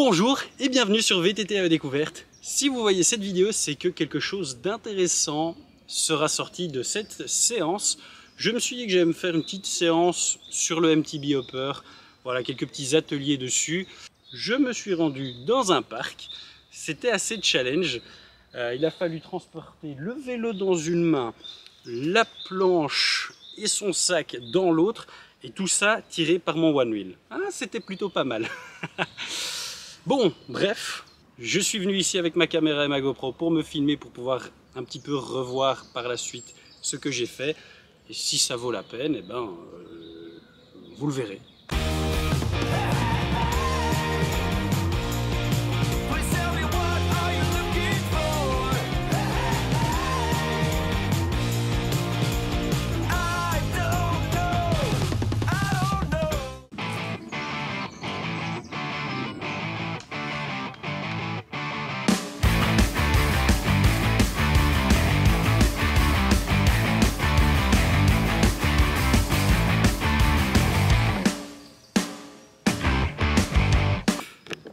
Bonjour et bienvenue sur VTT à découverte. Si vous voyez cette vidéo, c'est que quelque chose d'intéressant sera sorti de cette séance. Je me suis dit que j'allais me faire une petite séance sur le MTB Hopper. Voilà, quelques petits ateliers dessus. Je me suis rendu dans un parc. C'était assez challenge. Il a fallu transporter le vélo dans une main, la planche et son sac dans l'autre. Et tout ça tiré par mon One Wheel. Ah, c'était plutôt pas mal. Bon, bref, je suis venu ici avec ma caméra et ma GoPro pour me filmer, pour pouvoir un petit peu revoir par la suite ce que j'ai fait. Et si ça vaut la peine, eh ben, vous le verrez.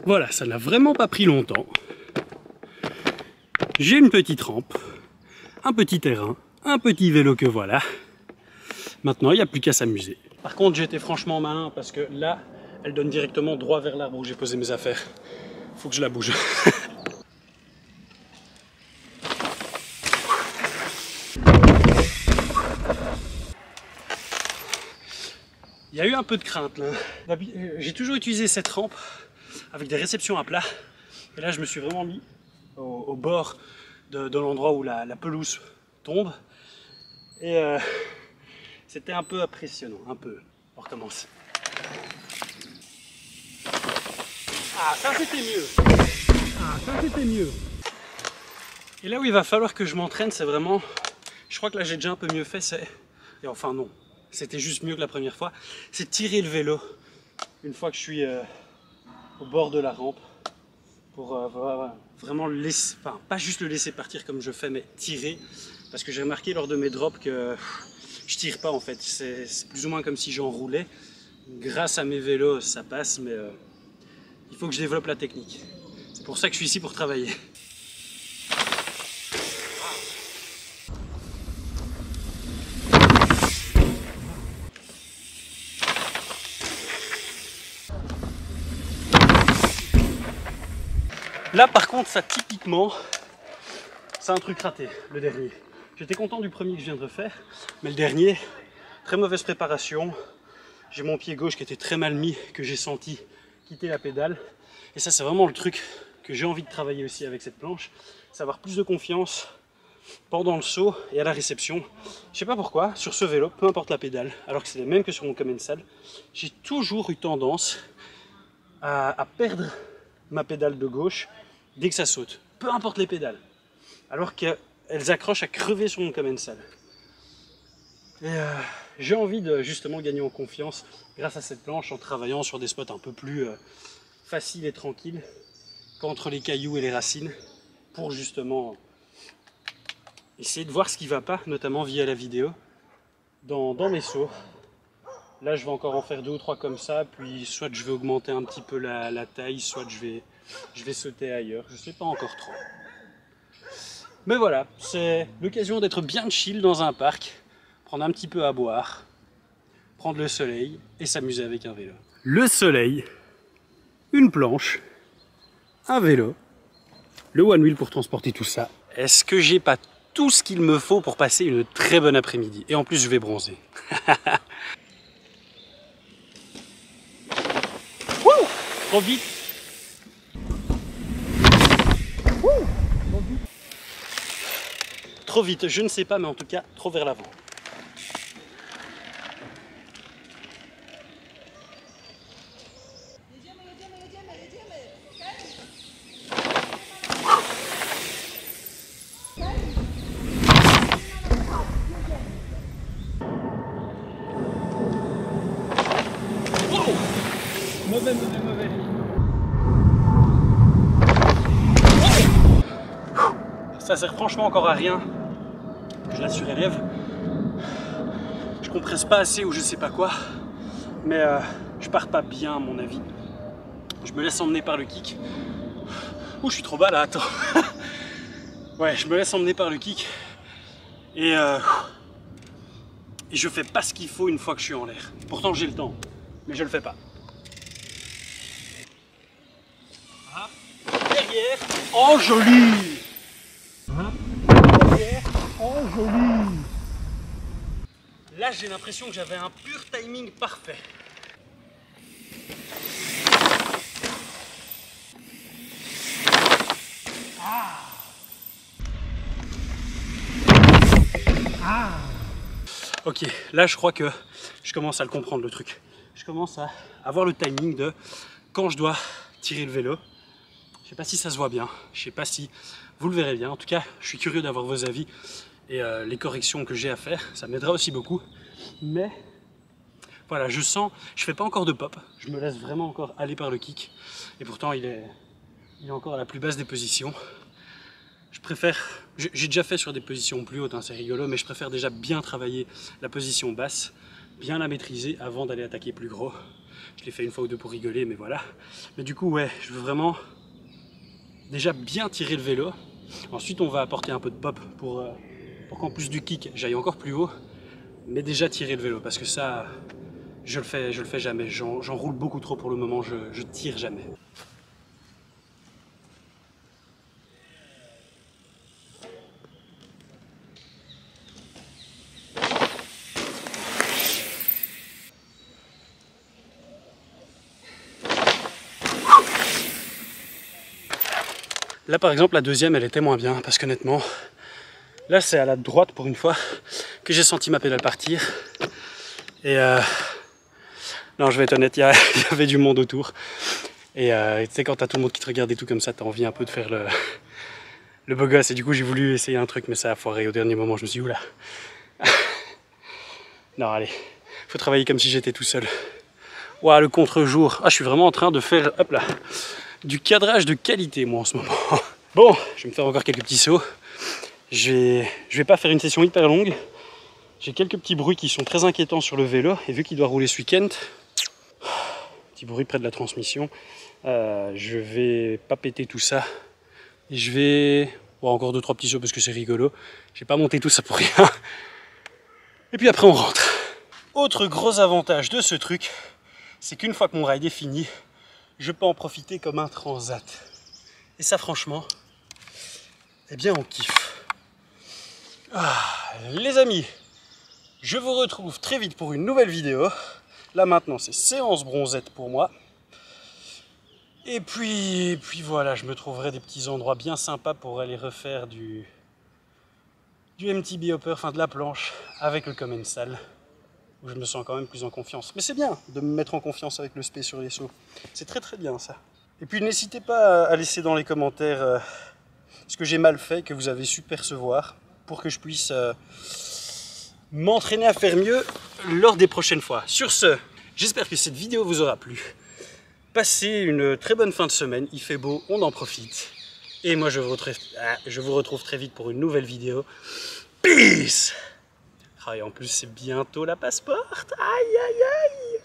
Voilà, ça n'a vraiment pas pris longtemps. J'ai une petite rampe, un petit terrain, un petit vélo que voilà. Maintenant, il n'y a plus qu'à s'amuser. Par contre, j'ai été franchement malin parce que là, elle donne directement droit vers l'arbre où j'ai posé mes affaires. Faut que je la bouge. Il y a eu un peu de crainte là. J'ai toujours utilisé cette rampe avec des réceptions à plat. Et là, je me suis vraiment mis au bord de l'endroit où la pelouse tombe. Et c'était un peu impressionnant, un peu. On recommence. Ah, ça c'était mieux. Ah, ça c'était mieux. Et là où il va falloir que je m'entraîne, c'est vraiment... Je crois que là, j'ai déjà un peu mieux fait, c'est... Et enfin non, c'était juste mieux que la première fois. C'est tirer le vélo une fois que je suis... au bord de la rampe pour vraiment le laisser, enfin pas juste le laisser partir comme je fais, mais tirer, parce que j'ai remarqué lors de mes drops que je tire pas en fait, c'est plus ou moins comme si j'enroulais. Grâce à mes vélos ça passe, mais il faut que je développe la technique. C'est pour ça que je suis ici, pour travailler. Là par contre, ça typiquement, c'est un truc raté, le dernier. J'étais content du premier que je viens de refaire, mais le dernier, très mauvaise préparation. J'ai mon pied gauche qui était très mal mis, que j'ai senti quitter la pédale. Et ça, c'est vraiment le truc que j'ai envie de travailler aussi avec cette planche. C'est avoir plus de confiance pendant le saut et à la réception. Je sais pas pourquoi, sur ce vélo, peu importe la pédale, alors que c'est le même que sur mon commensal, j'ai toujours eu tendance à perdre ma pédale de gauche dès que ça saute, peu importe les pédales, alors qu'elles accrochent à crever sur mon commensal. Et j'ai envie de justement gagner en confiance grâce à cette planche en travaillant sur des spots un peu plus faciles et tranquilles qu'entre les cailloux et les racines, pour justement essayer de voir ce qui ne va pas, notamment via la vidéo, dans mes sauts. Là je vais encore en faire 2 ou 3 comme ça, puis soit je vais augmenter un petit peu la taille, soit je vais sauter ailleurs, je sais pas encore trop. Mais voilà, c'est l'occasion d'être bien chill dans un parc, prendre un petit peu à boire, prendre le soleil et s'amuser avec un vélo. Le soleil, une planche, un vélo, le One Wheel pour transporter tout ça. Est-ce que j'ai pas tout ce qu'il me faut pour passer une très bonne après-midi? Et en plus je vais bronzer. Trop vite. Trop vite, je ne sais pas, mais en tout cas, trop vers l'avant. Oh, mauvais. Ça sert franchement encore à rien. Je la surélève. Je compresse pas assez ou je sais pas quoi. Mais je pars pas bien à mon avis. Je me laisse emmener par le kick. Ouh, je suis trop bas là, attends. Ouais, je me laisse emmener par le kick. Et je fais pas ce qu'il faut une fois que je suis en l'air. Pourtant j'ai le temps, mais je le fais pas. Ah, derrière, oh joli. Ah, derrière, oh joli. Là j'ai l'impression que j'avais un pur timing parfait. Ah. Ah. Ok, là je crois que je commence à le comprendre le truc. Je commence à avoir le timing de quand je dois tirer le vélo. Je sais pas si ça se voit bien, je sais pas si vous le verrez bien. En tout cas, je suis curieux d'avoir vos avis et les corrections que j'ai à faire. Ça m'aidera aussi beaucoup. Mais voilà, je sens, je fais pas encore de pop. Je me laisse vraiment encore aller par le kick. Et pourtant, il est encore à la plus basse des positions. Je préfère, j'ai déjà fait sur des positions plus hautes, hein, c'est rigolo, mais je préfère déjà bien travailler la position basse, bien la maîtriser avant d'aller attaquer plus gros. Je l'ai fait une fois ou deux pour rigoler, mais voilà. Mais du coup, ouais, je veux vraiment déjà bien tirer le vélo. Ensuite, on va apporter un peu de pop pour qu'en plus du kick, j'aille encore plus haut. Mais déjà tirer le vélo, parce que ça, je le fais jamais. J'en roule beaucoup trop pour le moment, je tire jamais. Là par exemple la deuxième elle était moins bien parce qu'honnêtement là c'est à la droite pour une fois que j'ai senti ma pédale partir et non je vais être honnête, il y avait du monde autour et tu sais quand t'as tout le monde qui te regarde et tout comme ça t'as envie un peu de faire le beau gosse et du coup j'ai voulu essayer un truc mais ça a foiré au dernier moment. Je me suis dit oula. Non allez, faut travailler comme si j'étais tout seul. Ouah le contre-jour, ah je suis vraiment en train de faire hop là du cadrage de qualité moi en ce moment. Bon, je vais me faire encore quelques petits sauts. Je vais pas faire une session hyper longue. J'ai quelques petits bruits qui sont très inquiétants sur le vélo et vu qu'il doit rouler ce week-end, petit bruit près de la transmission, je vais pas péter tout ça et je vais bon, encore 2-3 petits sauts parce que c'est rigolo. Je vais pas monter tout ça pour rien. Et puis après on rentre. Autre gros avantage de ce truc, c'est qu'une fois que mon ride est fini, je peux en profiter comme un transat. Et ça franchement, eh bien on kiffe. Ah, les amis, je vous retrouve très vite pour une nouvelle vidéo. Là maintenant c'est séance bronzette pour moi. Et puis voilà, je me trouverai des petits endroits bien sympas pour aller refaire du MTB hopper, enfin de la planche, avec le commensal. Où je me sens quand même plus en confiance. Mais c'est bien de me mettre en confiance avec le spé sur les sauts. C'est très très bien ça. Et puis n'hésitez pas à laisser dans les commentaires ce que j'ai mal fait, que vous avez su percevoir, pour que je puisse m'entraîner à faire mieux lors des prochaines fois. Sur ce, j'espère que cette vidéo vous aura plu. Passez une très bonne fin de semaine, il fait beau, on en profite. Et moi je vous retrouve très vite pour une nouvelle vidéo. Peace! Ah, et en plus c'est bientôt la passeporte. Aïe aïe aïe!